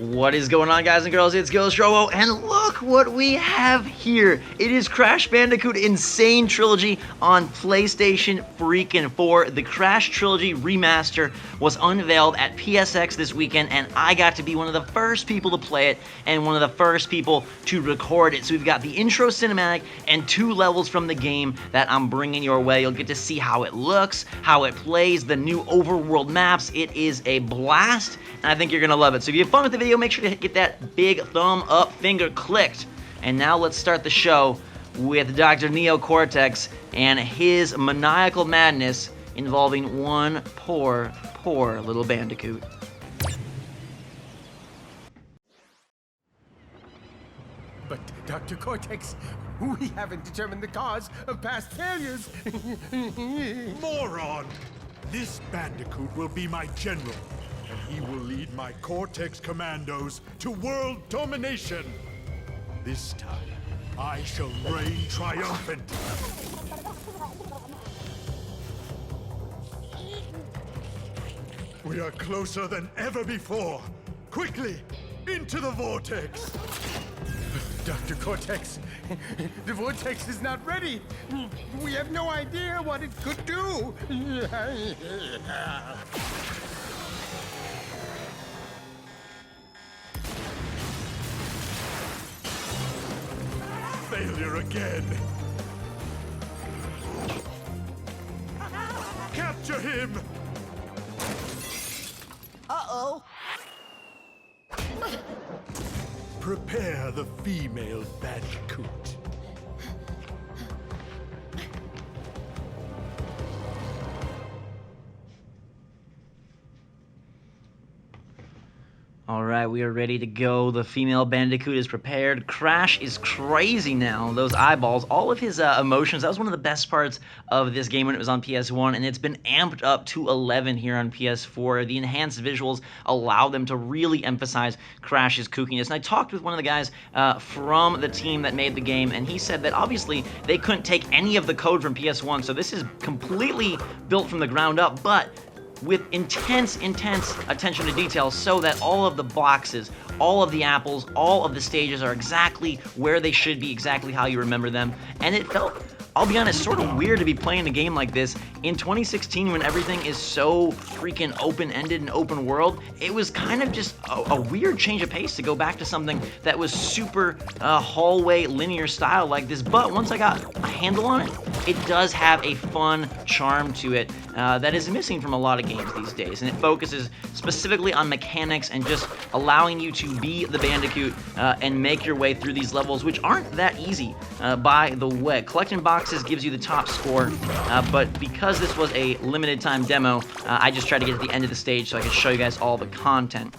What is going on, guys and girls? It's Ghost Robo, and look what we have here. It is Crash Bandicoot Sane Trilogy on PlayStation freaking 4. The Crash Trilogy Remaster was unveiled at PSX this weekend, and I got to be one of the first people to play it and one of the first people to record it. So we've got the intro cinematic and 2 levels from the game that I'm bringing your way. You'll get to see how it looks, how it plays, the new overworld maps. It is a blast, and I think you're going to love it. So if you have fun with the video, make sure to get that big thumb up finger clicked. And now let's start the show with Dr. Neo Cortex and his maniacal madness involving one poor little Bandicoot. But, Dr. Cortex, we haven't determined the cause of past failures. Moron! This Bandicoot will be my general, and he will lead my Cortex commandos to world domination. This time, I shall reign triumphant. We are closer than ever before. Quickly, into the vortex. Dr. Cortex, the vortex is not ready. We have no idea what it could do. Failure again. Capture him! Uh-oh. Prepare the female Bandicoot. Alright, we are ready to go. The female Bandicoot is prepared. Crash is crazy now. Those eyeballs, all of his emotions, that was one of the best parts of this game when it was on PS1, and it's been amped up to 11 here on PS4. The enhanced visuals allow them to really emphasize Crash's kookiness. And I talked with one of the guys from the team that made the game, and he said that obviously they couldn't take any of the code from PS1, so this is completely built from the ground up, but with intense attention to detail so that all of the boxes, all of the apples, all of the stages are exactly where they should be, exactly how you remember them. And it felt, I'll be honest, sort of weird to be playing a game like this in 2016 when everything is so freaking open-ended and open world. It was kind of just a weird change of pace to go back to something that was super hallway linear style like this. But once I got a handle on it, it does have a fun charm to it that is missing from a lot of games these days. And it focuses specifically on mechanics and just allowing you to be the Bandicoot and make your way through these levels, which aren't that easy, by the way. Collecting boxes gives you the top score, but because this was a limited time demo, I just tried to get to the end of the stage so I could show you guys all the content.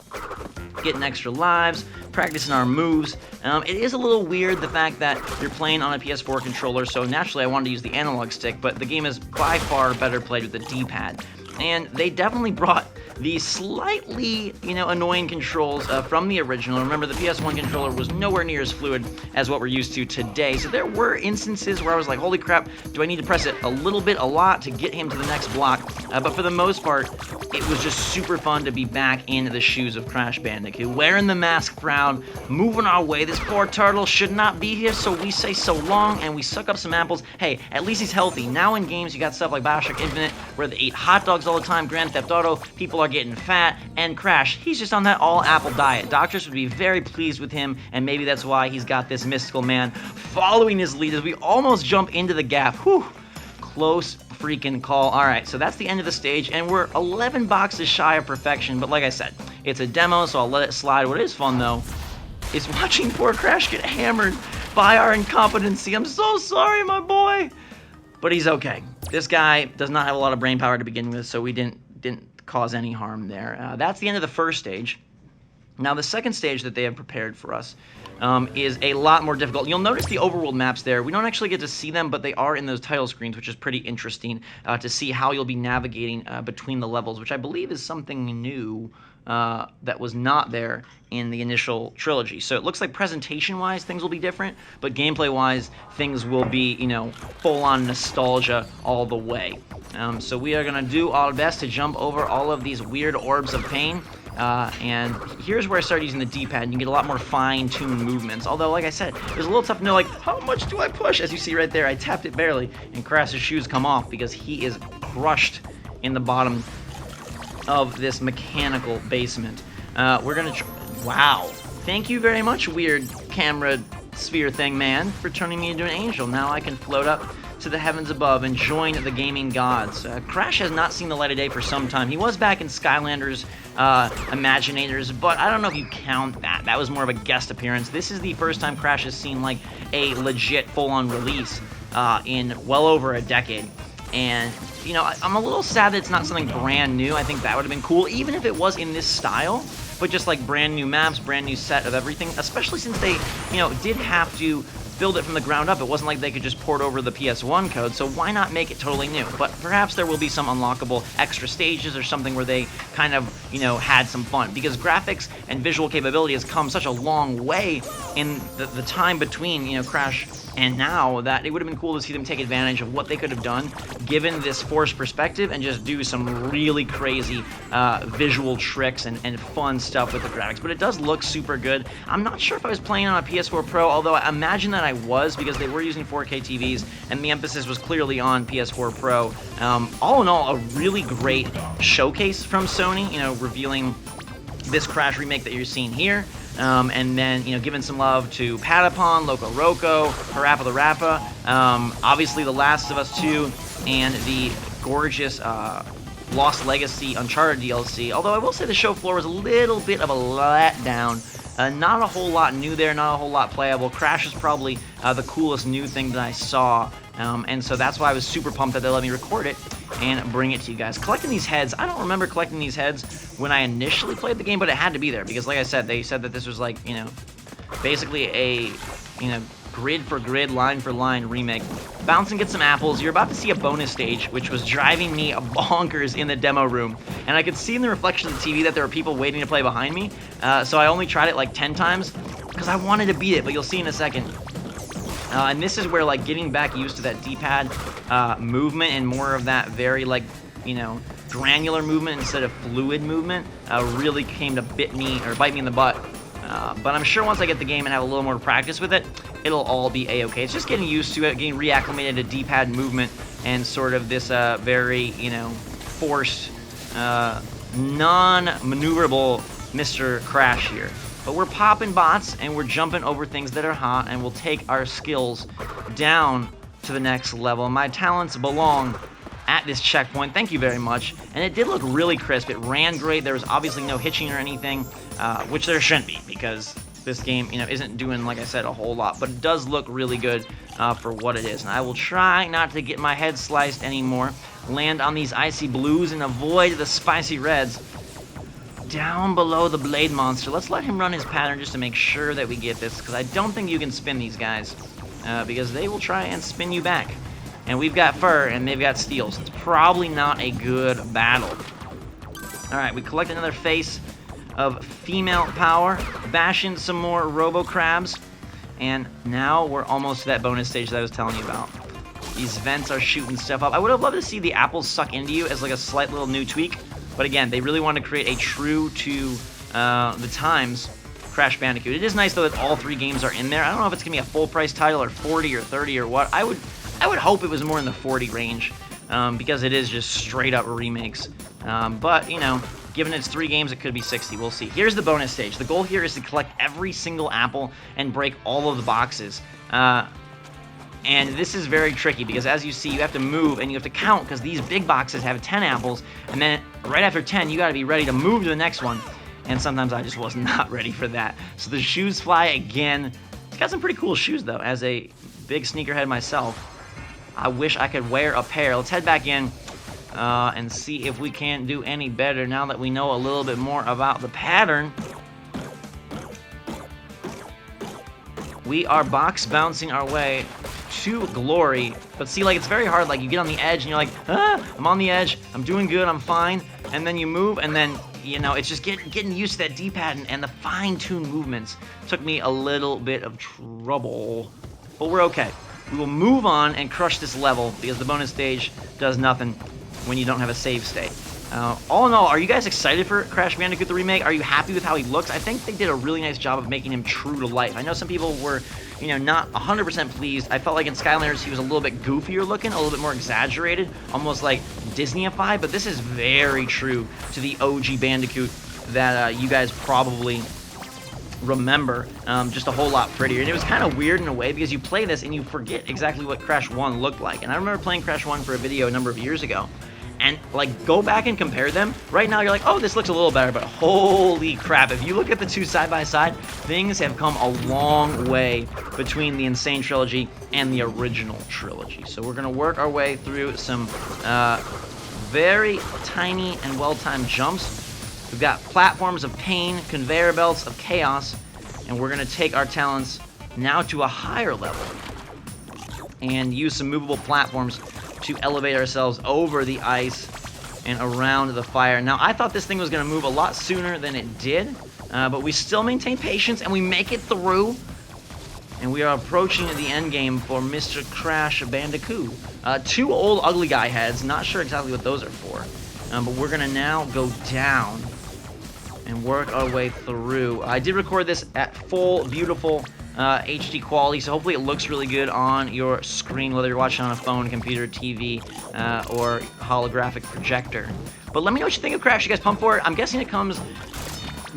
Getting extra lives, practicing our moves. It is a little weird, the fact that you're playing on a PS4 controller, so naturally I wanted to use the analog stick, but the game is by far better played with the D-pad. And they definitely brought the slightly, annoying controls from the original. Remember, the PS1 controller was nowhere near as fluid as what we're used to today. So there were instances where I was like, holy crap, do I need to press it a little bit, a lot, to get him to the next block? But for the most part, it was just super fun to be back in the shoes of Crash Bandicoot, wearing the mask proud, moving our way. This poor turtle should not be here, so we say so long, and we suck up some apples. Hey, at least he's healthy. Now in games, you got stuff like Bioshock Infinite, where they eat hot dogs all the time, Grand Theft Auto, people are getting fat, and Crash, he's just on that all-apple diet. Doctors would be very pleased with him, and maybe that's why he's got this mystical man following his lead as we almost jump into the gap. Whew, close freaking call. Alright, so that's the end of the stage, and we're 11 boxes shy of perfection, but like I said, it's a demo, so I'll let it slide. What is fun, though, is watching poor Crash get hammered by our incompetency. I'm so sorry, my boy! But he's okay. This guy does not have a lot of brain power to begin with, so we didn't cause any harm there. That's the end of the first stage. Now, the second stage that they have prepared for us is a lot more difficult. You'll notice the overworld maps there. We don't actually get to see them, but they are in those title screens, which is pretty interesting to see how you'll be navigating between the levels, which I believe is something new that was not there in the initial trilogy. So it looks like presentation-wise things will be different, but gameplay-wise things will be, full-on nostalgia all the way. So we are going to do our best to jump over all of these weird orbs of pain And here's where I started using the D-pad, and you get a lot more fine-tuned movements. Although, like I said, it was a little tough to know, like, how much do I push? As you see right there, I tapped it barely, and Crash's shoes come off because he is crushed in the bottom of this mechanical basement. We're gonna wow. Thank you very much, weird camera sphere thing, man, for turning me into an angel. Now I can float up to the heavens above and join the gaming gods. Crash has not seen the light of day for some time. He was back in Skylanders Imaginators, but I don't know if you count that. That was more of a guest appearance. This is the first time Crash has seen like a legit full-on release in well over a decade. And, you know, I'm a little sad that it's not something brand new. I think that would have been cool, even if it was in this style, but just like brand new maps, brand new set of everything, especially since they, you know, did have to build it from the ground up. It wasn't like they could just port over the PS1 code, so why not make it totally new? But perhaps there will be some unlockable extra stages or something where they kind of, you know, had some fun, because graphics and visual capability has come such a long way in the time between, you know, Crash and now, that it would have been cool to see them take advantage of what they could have done given this forced perspective and just do some really crazy visual tricks and fun stuff with the graphics. But it does look super good. I'm not sure if I was playing on a PS4 Pro, although I imagine that I was, because they were using 4K TVs and the emphasis was clearly on PS4 Pro. All in all, a really great showcase from Sony, you know, revealing this Crash remake that you're seeing here. And then, you know, giving some love to Patapon, Loco Roco, Parappa the Rappa, obviously The Last of Us 2, and the gorgeous Lost Legacy Uncharted DLC. Although I will say the show floor was a little bit of a letdown. Not a whole lot new there, not a whole lot playable. Crash is probably the coolest new thing that I saw, and so that's why I was super pumped that they let me record it and bring it to you guys. Collecting these heads, I don't remember collecting these heads when I initially played the game, but it had to be there, because like I said, they said that this was like, you know, basically a, you know, grid for grid, line for line remake. Bounce and get some apples. You're about to see a bonus stage, which was driving me bonkers in the demo room. And I could see in the reflection of the TV that there were people waiting to play behind me. So I only tried it like 10 times because I wanted to beat it, but you'll see in a second. And this is where, like, getting back used to that D-pad movement and more of that very, like, you know, granular movement instead of fluid movement really came to bite me in the butt. But I'm sure once I get the game and have a little more practice with it, it'll all be a-okay. It's just getting used to it, getting reacclimated to D-pad movement and sort of this very, you know, forced, non-maneuverable Mr. Crash here. But we're popping bots and we're jumping over things that are hot, and we'll take our skills down to the next level. My talents belong at this checkpoint. Thank you very much. And it did look really crisp. It ran great. There was obviously no hitching or anything, which there shouldn't be, because this game, you know, isn't doing, like I said, a whole lot. But it does look really good for what it is. And I will try not to get my head sliced anymore. Land on these icy blues and avoid the spicy reds. Down below the blade monster. Let's let him run his pattern just to make sure that we get this, because I don't think you can spin these guys, because they will try and spin you back. And we've got fur, and they've got steel, so it's probably not a good battle. Alright, we collect another face of female power, bash in some more robo-crabs, and now we're almost to that bonus stage that I was telling you about. These vents are shooting stuff up. I would have loved to see the apples suck into you as like a slight little new tweak, but again, they really want to create a true to the times Crash Bandicoot. It is nice, though, that all three games are in there. I don't know if it's going to be a full-price title or 40 or 30 or what. I would hope it was more in the 40 range, because it is just straight-up remakes. But, you know, given it's 3 games, it could be 60. We'll see. Here's the bonus stage. The goal here is to collect every single apple and break all of the boxes. And this is very tricky, because as you see, you have to move and you have to count, because these big boxes have 10 apples, and then right after 10, you got to be ready to move to the next one. And sometimes I just was not ready for that. So the shoes fly again. It's got some pretty cool shoes, though. As a big sneakerhead myself, I wish I could wear a pair. Let's head back in and see if we can do any better now that we know a little bit more about the pattern. We are box bouncing our way to glory. But see, like, it's very hard. Like, you get on the edge and you're like, ah, I'm on the edge, I'm doing good, I'm fine. And then you move, and then, you know, it's just getting used to that D-pad and the fine-tuned movements. Took me a little bit of trouble, but we're okay. We will move on and crush this level, because the bonus stage does nothing when you don't have a save state. All in all, are you guys excited for Crash Bandicoot the remake? Are you happy with how he looks? I think they did a really nice job of making him true to life. I know some people were, you know, not 100% pleased. I felt like in Skylanders he was a little bit goofier looking, a little bit more exaggerated, almost like Disney-ified, but this is very true to the OG Bandicoot that you guys probably remember, just a whole lot prettier. And it was kind of weird in a way because you play this and you forget exactly what Crash 1 looked like. And I remember playing Crash 1 for a video a number of years ago, and like go back and compare them. Right now you're like, oh, this looks a little better, but holy crap, if you look at the two side by side, things have come a long way between the Insane Trilogy and the original trilogy. So we're gonna work our way through some very tiny and well-timed jumps. We've got platforms of pain, conveyor belts of chaos, and we're gonna take our talents now to a higher level and use some movable platforms to elevate ourselves over the ice and around the fire. Now, I thought this thing was gonna move a lot sooner than it did, but we still maintain patience and we make it through. And we are approaching the end game for Mr. Crash Bandicoot. Two old ugly guy heads, not sure exactly what those are for, but we're gonna now go down and work our way through. I did record this at full, beautiful HD quality, so hopefully it looks really good on your screen, whether you're watching on a phone, computer, TV, or holographic projector. But let me know what you think of Crash. You guys pumped for it? I'm guessing it comes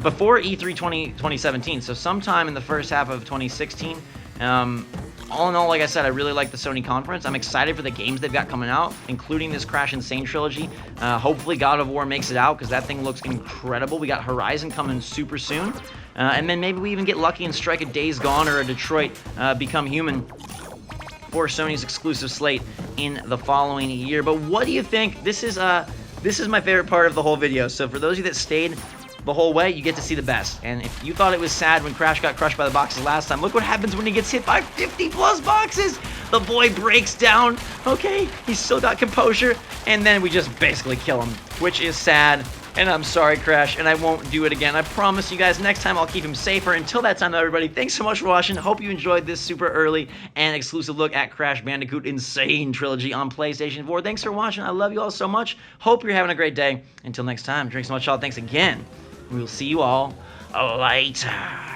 before E3 2017, so sometime in the first half of 2016. All in all, like I said, I really like the Sony conference. I'm excited for the games they've got coming out, including this Crash Insane Trilogy. Hopefully God of War makes it out, because that thing looks incredible. We got Horizon coming super soon. And then maybe we even get lucky and strike a Days Gone or a Detroit Become Human for Sony's exclusive slate in the following year. But what do you think? This is my favorite part of the whole video. So for those of you that stayed the whole way, you get to see the best. And if you thought it was sad when Crash got crushed by the boxes last time, look what happens when he gets hit by 50 plus boxes. The boy breaks down. Okay, he's still got composure, and then we just basically kill him, which is sad. And I'm sorry, Crash, and I won't do it again. I promise you guys, next time I'll keep him safer. Until that time, though, everybody, thanks so much for watching. Hope you enjoyed this super early and exclusive look at Crash Bandicoot Insane Trilogy on PlayStation 4. Thanks for watching. I love you all so much. Hope you're having a great day. Until next time, drink so much, y'all. Thanks again. We will see you all later.